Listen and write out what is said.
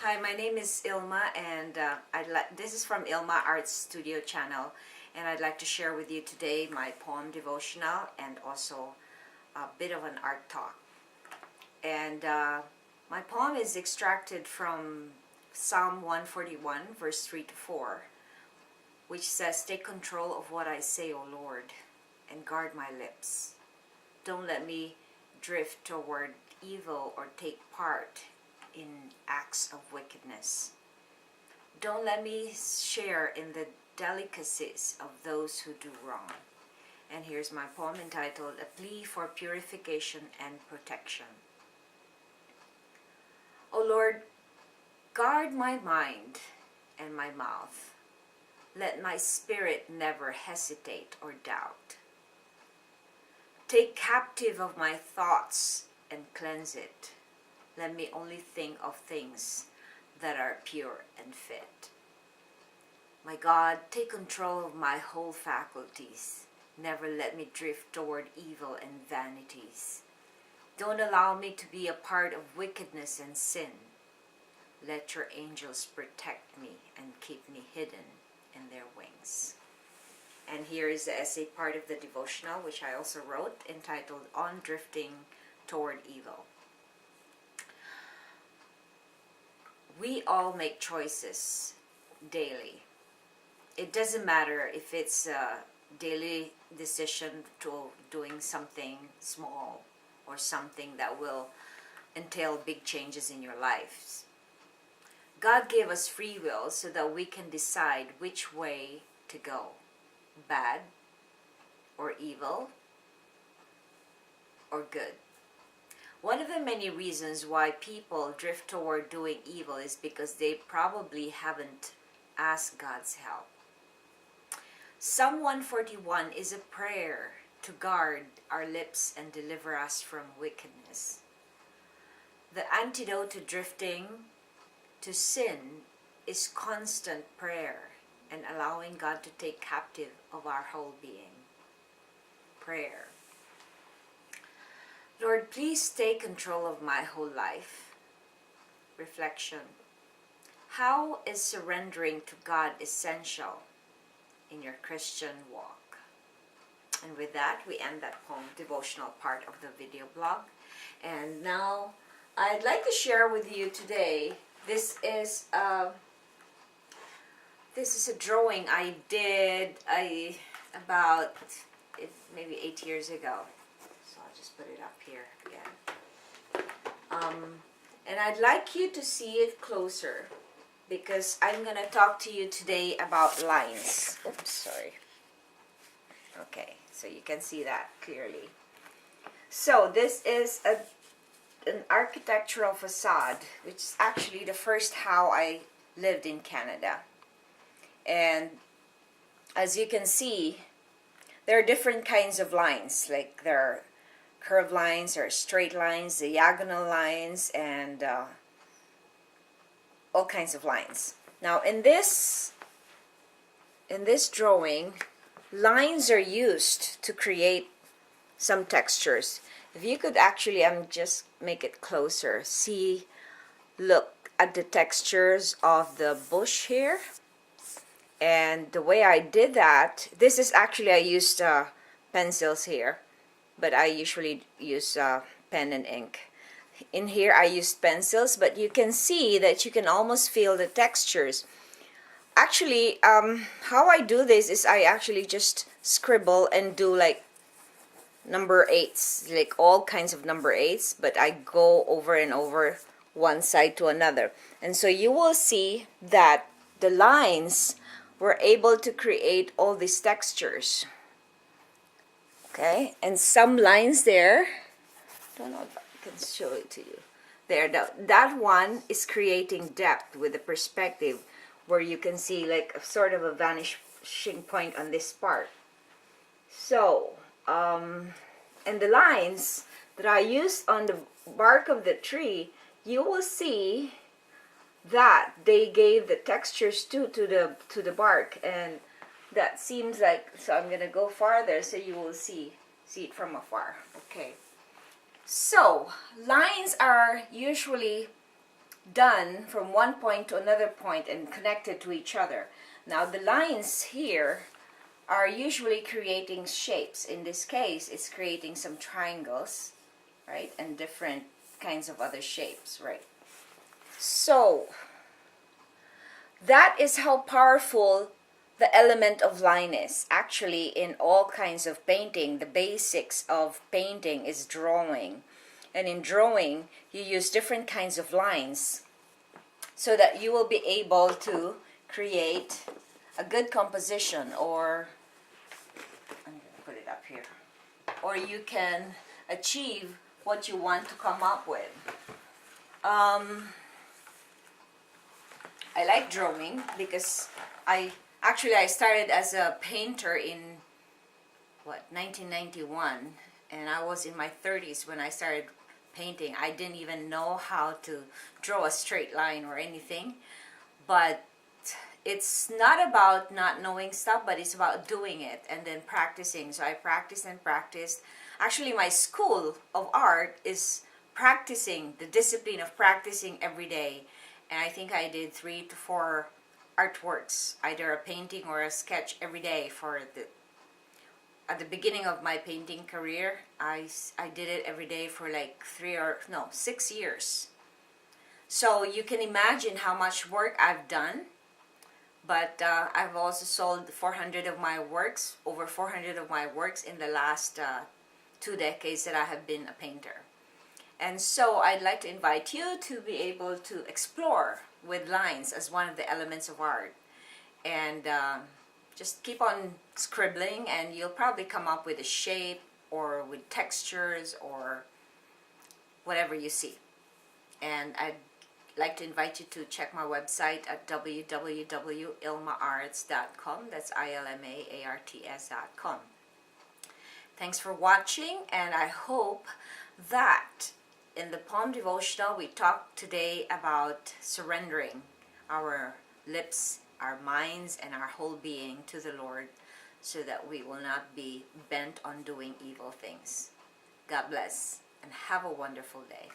Hi, my name is Ilma, and this is from Ilma Art Studio channel, and I'd like to share with you today my poem devotional and also a bit of an art talk. And my poem is extracted from Psalm 141, verse 3 to 4, which says, "Take control of what I say, O Lord, and guard my lips. Don't let me drift toward evil or take part in acts of wickedness. Don't let me share in the delicacies of those who do wrong." And here's my poem entitled, "A Plea for Purification and Protection." O Lord, guard my mind and my mouth. Let my spirit never hesitate or doubt. Take captive of my thoughts and cleanse it. Let me only think of things that are pure and fit. My God, take control of my whole faculties. Never let me drift toward evil and vanities. Don't allow me to be a part of wickedness and sin. Let your angels protect me and keep me hidden in their wings. And here is the essay part of the devotional, which I also wrote, entitled On Drifting Toward Evil. We all make choices daily. It doesn't matter if it's a daily decision to doing something small or something that will entail big changes in your lives. God gave us free will so that we can decide which way to go, bad or evil or good. One of the many reasons why people drift toward doing evil is because they probably haven't asked God's help. Psalm 141 is a prayer to guard our lips and deliver us from wickedness. The antidote to drifting to sin is constant prayer and allowing God to take captive of our whole being. Prayer. Lord, please take control of my whole life. Reflection. How is surrendering to God essential in your Christian walk? And with that, we end that poem devotional part of the video blog. And now, I'd like to share with you today, this is a drawing I did about maybe 8 years ago. So I'll just put it up here again. And I'd like you to see it closer because I'm going to talk to you today about lines. Oops, sorry. Okay, so you can see that clearly. So this is an architectural facade, which is actually the first how I lived in Canada. And as you can see, there are different kinds of lines, like there are curved lines or straight lines, diagonal lines, and all kinds of lines. Now in this drawing, lines are used to create some textures. If you could actually, just make it closer, look at the textures of the bush here. And the way I did that, this is actually, I used pencils here, but I usually use pen and ink. In here I used pencils, but you can see that you can almost feel the textures. Actually, how I do this is I actually just scribble and do like number 8s, like all kinds of number 8s, but I go over and over one side to another. And so you will see that the lines were able to create all these textures. Okay, and some lines there, I don't know if I can show it to you. There, that one is creating depth with the perspective where you can see like a sort of a vanishing point on this part. So, and the lines that I used on the bark of the tree, you will see that they gave the textures to the bark, and that seems like, so I'm gonna go farther so you will see it from afar. Okay, so lines are usually done from one point to another point and connected to each other. Now the lines here are usually creating shapes. In this case, it's creating some triangles, right? And different kinds of other shapes, right? So that is how powerful the element of line is. Actually, in all kinds of painting, the basics of painting is drawing. And in drawing, you use different kinds of lines so that you will be able to create a good composition, or I'm going to put it up here, or you can achieve what you want to come up with. I like drawing because I started as a painter in 1991, and I was in my 30s when I started painting. I didn't even know how to draw a straight line or anything, but it's not about not knowing stuff, but it's about doing it and then practicing. So I practiced and practiced. Actually, my school of art is practicing, the discipline of practicing every day. And I think I did 3 to 4 artworks, either a painting or a sketch every day at the beginning of my painting career. I did it every day for like 6 years. So you can imagine how much work I've done. But I've also sold 400 of my works, over 400 of my works in the last 2 decades that I have been a painter. And so I'd like to invite you to be able to explore with lines as one of the elements of art. And just keep on scribbling and you'll probably come up with a shape or with textures or whatever you see. And I'd like to invite you to check my website at www.ilmaarts.com. That's ILMAARTS.com. Thanks for watching, and I hope that in the Poem Devotional we talked today about surrendering our lips, our minds, and our whole being to the Lord so that we will not be bent on doing evil things. God bless and have a wonderful day.